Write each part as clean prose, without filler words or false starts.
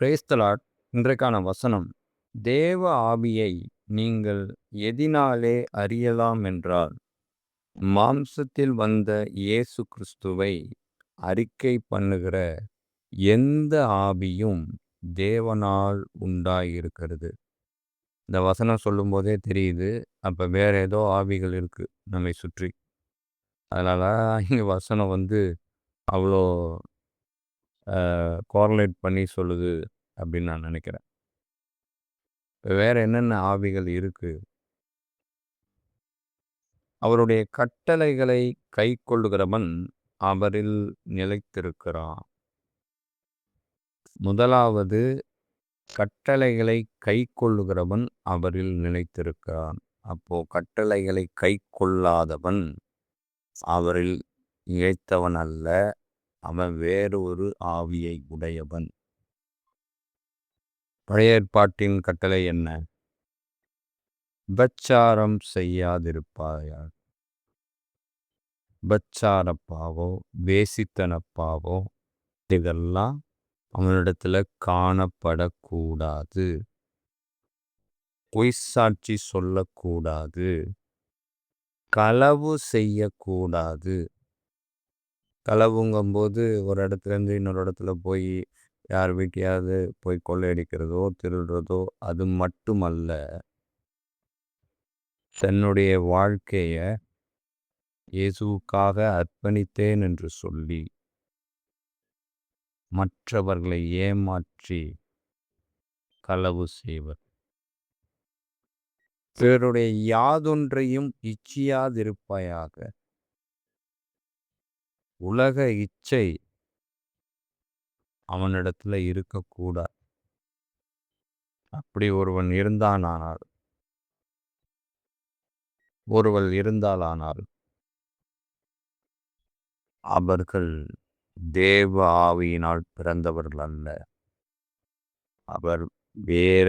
Praise the Lord. இன்றைக்கான வசனம், தேவ ஆவியை நீங்கள் எதினாலே அறியலாம் என்றால், மாம்சத்தில் வந்த இயேசு கிறிஸ்துவை அறிக்கை பண்ணுகிற எந்த ஆவியும் தேவனால் உண்டாயிருக்கிறது. இந்த வசனம் சொல்லும்போதே தெரியுது, அப்ப வேற ஏதோ ஆவிகள் இருக்கு நம்மை சுற்றி. அதனால இங்க வசனம் அவ்வளோ கோரிலேட் பண்ணி சொல்லுது அப்படின்னு நான் நினைக்கிறேன். வேற என்னென்ன ஆவிகள் இருக்கு? அவருடைய கட்டளைகளை கைக்கொள்ளுகிறவன் அவரில் நிலைத்திருக்கிறான். முதலாவது, கட்டளைகளை கைக்கொள்ளுகிறவன் அவரில் நிலைத்திருக்கிறான். அப்போ கட்டளைகளை கைக்கொள்ளாதவன் அவரில் நிலைத்தவன் அல்ல, அவன் வேறு ஒரு ஆவியை உடையவன். பழைய ஏற்பாட்டின் கட்டளை என்ன? விபச்சாரம் செய்யாதிருப்பாயாக. விபச்சாரப்பாவோ வேசித்தனப்பாவோ இதெல்லாம் அவனிடத்துல காணப்படக்கூடாது. பொய் சாட்சி சொல்லக்கூடாது. களவு செய்யக்கூடாது. களவுங்கும்போது ஒரு இடத்துலேருந்து இன்னொரு இடத்துல போய் யார் வீட்டையாவது போய் கொள்ளையடிக்கிறதோ திருடுறதோ அது மட்டுமல்ல, தன்னுடைய வாழ்க்கைய இயேசுவுக்காக அர்ப்பணித்தேன் என்று சொல்லி மற்றவர்களை ஏமாற்றி களவு செய்வர். பிறருடைய யாதொன்றையும் இச்சியாதிருப்பாயாக. உலக இச்சை அவனிடத்துல இருக்கக்கூடாது. அப்படி ஒருவன் இருந்தாலானால் அவர்கள் தேவ ஆவியினால் பிறந்தவர்கள் அல்ல, அவர் வேற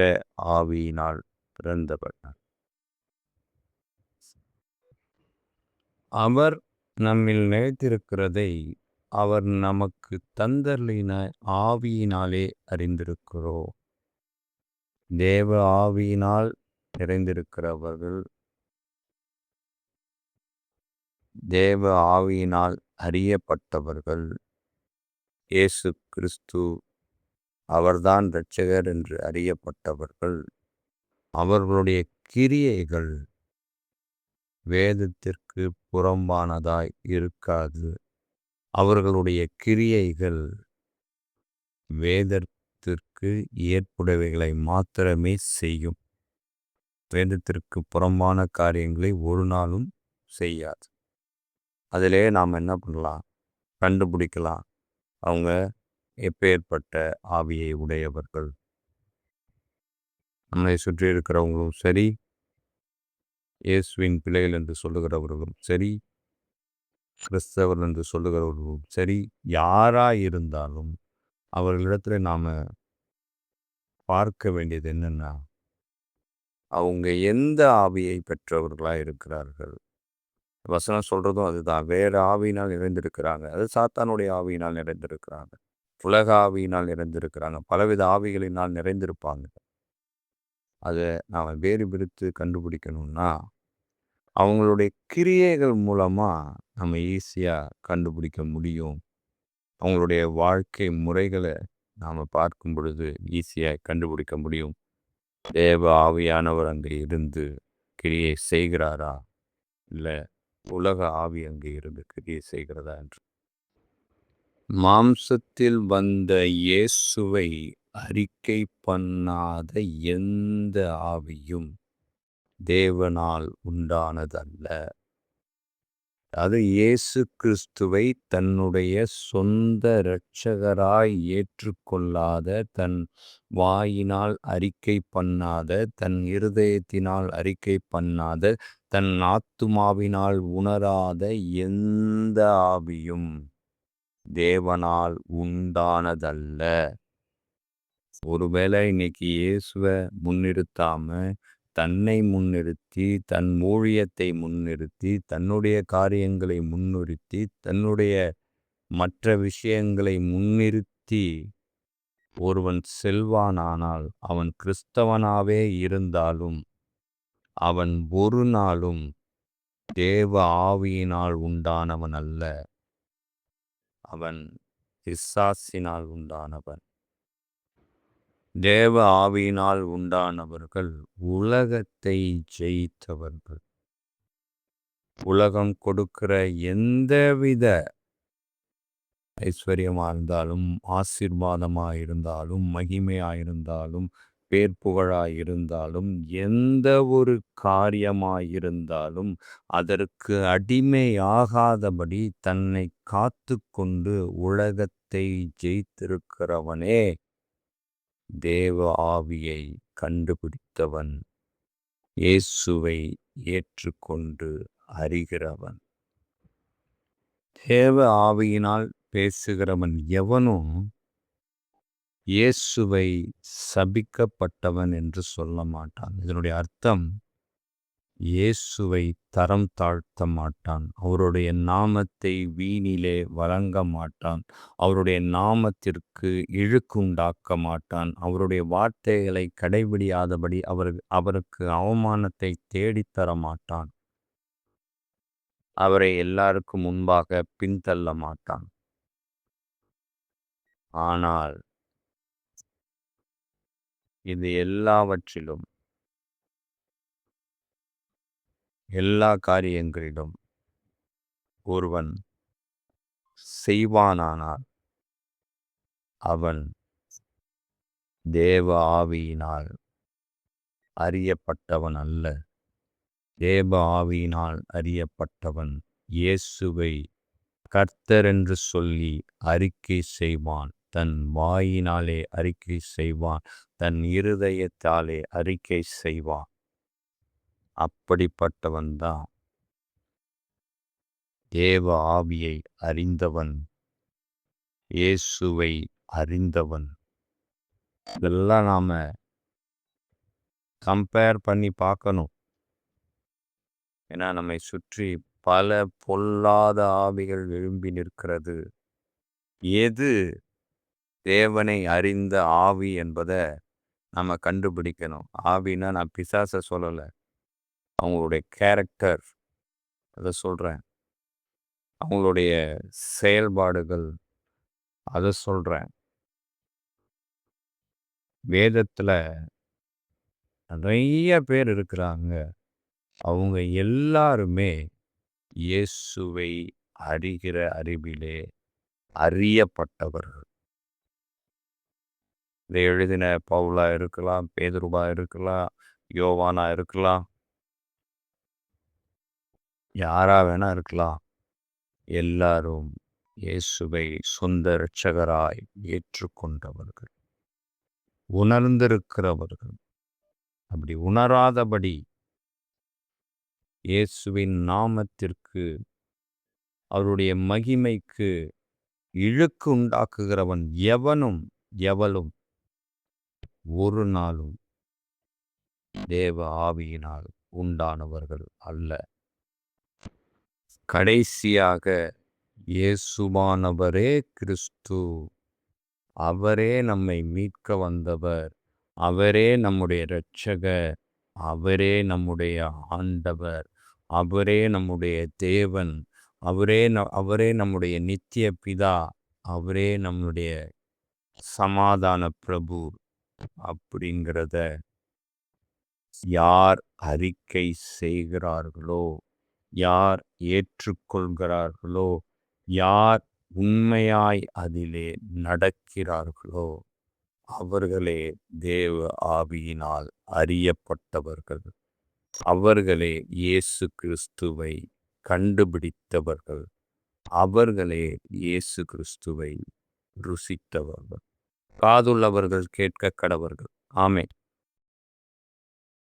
ஆவியினால் பிறந்தவர். அவர் நம்மில் நிலைத்திருக்கிறதை அவர் நமக்கு தந்தருளின ஆவியினாலே அறிந்திருக்கிறோம். தேவ ஆவியினால் நிறைந்திருக்கிறவர்கள் தேவ ஆவியினால் அறியப்பட்டவர்கள். இயேசு கிறிஸ்து அவர்தான் இரட்சகர் என்று அறியப்பட்டவர்கள். அவர்களுடைய கிரியைகள் வேதத்திற்கு புறம்பானதாய் இருக்காது. அவர்களுடைய கிரியைகள் வேதத்திற்கு ஏற்புடையவைகளை மாத்திரமே செய்யும். வேதத்திற்கு புறம்பான காரியங்களை ஒரு நாளும் செய்யாது. அதிலே நாம் என்ன பண்ணலாம்? கண்டுபிடிக்கலாம் அவங்க எப்பேற்பட்ட ஆவியை உடையவர்கள். நம்மை சுற்றி இருக்கிறவங்களும் சரி, இயேசுவின் பிள்ளைகள் என்று சொல்லுகிறவர்களும் சரி, கிறிஸ்தவர் என்று சொல்லுகிறவர்களும் சரி, யாராயிருந்தாலும் அவர்களிடத்துல நாம பார்க்க வேண்டியது என்னன்னா, அவங்க எந்த ஆவியை பெற்றவர்களாக இருக்கிறார்கள். வசனம் சொல்றதும் அதுதான். வேற ஆவியினால் நிறைந்திருக்கிறாங்க. அது சாத்தானுடைய ஆவியினால் நிறைந்திருக்கிறாங்க. உலக ஆவியினால் நிறைந்திருக்கிறாங்க. பலவித ஆவிகளினால் நிறைந்திருப்பாங்க. அதை நாம் வேறு பிரித்து கண்டுபிடிக்கணும்னா அவங்களுடைய கிரியைகள் மூலமா நம்ம ஈஸியாக கண்டுபிடிக்க முடியும். அவங்களுடைய வாழ்க்கை முறைகளை நாம் பார்க்கும் பொழுது ஈஸியாக கண்டுபிடிக்க முடியும். தேவ ஆவியானவர் அங்கே இருந்து கிரியை செய்கிறாரா, இல்லை உலக ஆவி அங்கே இருந்து கிரியை செய்கிறதா என்று. மாம்சத்தில் வந்த இயேசுவை அறிக்கை பண்ணாத எந்த ஆவியும் தேவனால் உண்டானதல்ல. அது இயேசு கிறிஸ்துவை தன்னுடைய சொந்த இரட்சகராய் ஏற்றுக்கொள்ளாத, தன் வாயினால் அறிக்கை பண்ணாத, தன் இருதயத்தினால் அறிக்கை பண்ணாத, தன் ஆத்துமாவினால் உணராத எந்த ஆவியும் தேவனால் உண்டானதல்ல. ஒருவேளை இன்னைக்கு இயேசுவை முன்னிறுத்தாம தன்னை முன்னிறுத்தி, தன் ஊழியத்தை முன்னிறுத்தி, தன்னுடைய காரியங்களை முன்னிறுத்தி, தன்னுடைய மற்ற விஷயங்களை முன்னிறுத்தி ஒருவன் செல்வானானால் அவன் கிறிஸ்தவனாவே இருந்தாலும் அவன் ஒரு நாளும் தேவ ஆவியினால் உண்டானவன் அல்ல, அவன் பிசாசினால் உண்டானவன். தேவ ஆவியினால் உண்டானவர்கள் உலகத்தை ஜெயித்தவர்கள். உலகம் கொடுக்கிற எந்தவித ஐஸ்வர்யமா இருந்தாலும், ஆசீர்வாதமா இருந்தாலும், மகிமையா இருந்தாலும், பேர் புகழா இருந்தாலும், எந்த ஒரு காரியமாயிருந்தாலும் அதற்கு அடிமையாகாதபடி தன்னை காத்து கொண்டு உலகத்தை ஜெயித்திருக்கிறவனே தேவ ஆவியை கண்டுபிடித்தவன், இயேசுவை ஏற்றுக்கொண்டு அறிகிறவன். தேவ ஆவியினால் பேசுகிறவன் எவனும் இயேசுவை சபிக்கப்பட்டவன் என்று சொல்ல மாட்டான். இதனுடைய அர்த்தம், இயேசுவை தரம் தாழ்த்த மாட்டான், அவருடைய நாமத்தை வீணிலே வழங்க மாட்டான், அவருடைய நாமத்திற்கு இழுக்குண்டாக்க மாட்டான், அவருடைய வார்த்தைகளை கடைபிடியாதபடி அவருக்கு அவமானத்தை தேடித்தர மாட்டான், அவரை எல்லாருக்கும் முன்பாக பின்தள்ள மாட்டான். ஆனால் இது எல்லாவற்றிலும், எல்லா காரியங்களிலும் ஒருவன் செய்வானானால் அவன் தேவ ஆவியினால் அறியப்பட்டவன் அல்ல. தேவ ஆவியினால் அறியப்பட்டவன் இயேசுவை கர்த்தர் என்று சொல்லி அறிக்கை செய்வான், தன் வாயினாலே அறிக்கை செய்வான், தன் இருதயத்தாலே அறிக்கை செய்வான். அப்படிப்பட்டவன்தான் தேவ ஆவியை அறிந்தவன், இயேசுவை அறிந்தவன். இதெல்லாம் நாம கம்பேர் பண்ணி பார்க்கணும். ஏன்னா நம்மை சுற்றி பல பொல்லாத ஆவிகள் எழும்பி நிற்கிறது. எது தேவனை அறிந்த ஆவி என்பதை நம்ம கண்டுபிடிக்கணும். ஆவின்னா நான் பிசாசை சொல்லலை, அவங்களுடைய கேரக்டர் அதை சொல்கிறேன், அவங்களுடைய செயல்பாடுகள் அதை சொல்கிறேன். வேதத்தில் நிறைய பேர் இருக்கிறாங்க, அவங்க எல்லாருமே இயேசுவை அறிகிற அறிவிலே அறியப்பட்டவர்கள். இதை எழுதின பவுலா இருக்கலாம், பேதுருவா இருக்கலாம், யோவானா இருக்கலாம், யாரா வேணா இருக்கலாம். எல்லாரும் இயேசுவை சொந்த இரட்சகராய் ஏற்றுக்கொண்டவர்கள், உணர்ந்திருக்கிறவர்கள். அப்படி உணராதபடி இயேசுவின் நாமத்திற்கு, அவருடைய மகிமைக்கு இழுக்கு உண்டாக்குகிறவன் எவளும் ஒரு நாளும் தேவ ஆவியினால் உண்டானவர்கள் அல்ல. கடைசியாக இயேசுவானவரே கிறிஸ்து, அவரே நம்மை மீட்க வந்தவர், அவரே நம்முடைய இரட்சகர், அவரே நம்முடைய ஆண்டவர், அவரே நம்முடைய தேவன், அவரே நம்முடைய நித்திய பிதா, அவரே நம்முடைய சமாதான பிரபு அப்படிங்கிறத யார் அறிக்கை செய்கிறார்களோ, யார் ஏற்றுக்கொள்கிறார்களோ, யார் உண்மையாய் அதிலே நடக்கிறார்களோ அவர்களே தேவ ஆவியினால் அறியப்பட்டவர்கள். அவர்களே இயேசு கிறிஸ்துவை கண்டுபிடித்தவர்கள். அவர்களே இயேசு கிறிஸ்துவை ருசித்தவர்கள். காதுள்ளவர்கள் கேட்க கடவர்கள். ஆமென்.